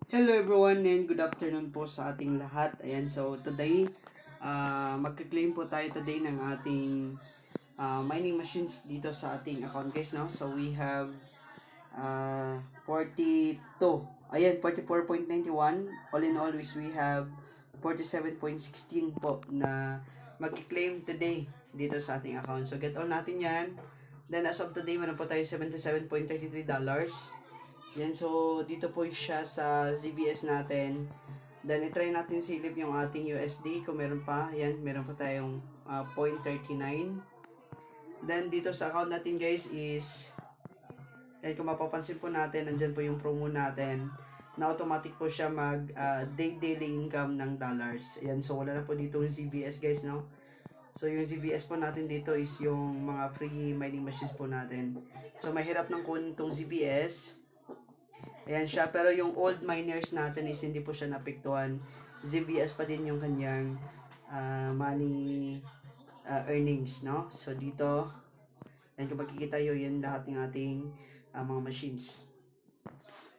Hello everyone and good afternoon po sa ating lahat. Ayan, so today, magka-claim po tayo today ng ating mining machines dito sa ating account guys, no? So we have 42. Ayan, 44.91. All in all, we have 47.16 po na magki-claim today dito sa ating account. So get all natin yan. Then as of today, meron po tayo $77.33. Yan, so dito po siya sa ZBS natin. Then i-try natin silip yung ating USD kung meron pa. Yan, meron pa tayong 0.39. Then dito sa account natin guys is, yan, kung mapapansin po natin, nandyan po yung promo natin na automatic po siya mag daily income ng dollars. Yan, so wala na po dito yung ZBS guys, no? So yung ZBS po natin dito is yung mga free mining machines po natin. So mahirap nang kunin itong ZBS. Ayan siya, pero yung old miners natin is hindi po siya naapektuhan. ZBS pa din yung kanyang money earnings, no? So dito, yan, kung makikita nyo, yun lahat ng ating mga machines.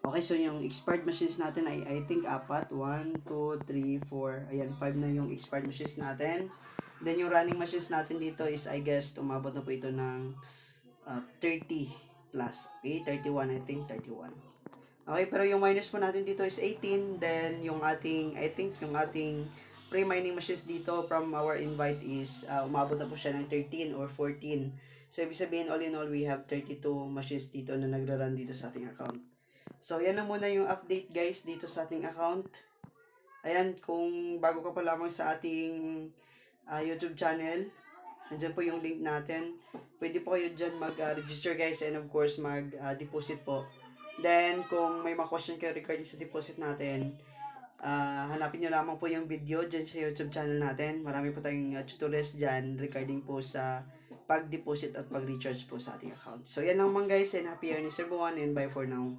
Okay, so yung expired machines natin ay I think 4. 1, 2, 3, 4. Ayan, 5 na yung expired machines natin. Then yung running machines natin dito is I guess umabot na po ito ng 30 plus. Okay, 31, I think 31. Okay, pero yung minus po natin dito is 18. Then yung ating, I think yung ating pre-mining machines dito from our invite is umabot na po siya ng 13 or 14. So ibig sabihin all in all we have 32 machines dito na nagra-run dito sa ating account. So yan na muna yung update guys dito sa ating account. Ayan, kung bago ka pa lamang sa ating YouTube channel, nandiyan po yung link natin. Pwede po kayo dyan mag-register guys and of course mag-deposit po. Then, kung may mga question kayo regarding sa deposit natin, hanapin nyo lamang po yung video dyan sa YouTube channel natin. Marami po tayong tutorials dyan regarding po sa pag-deposit at pag-recharge po sa ating account. So, yan lang mga guys and happy earnings everyone and bye for now.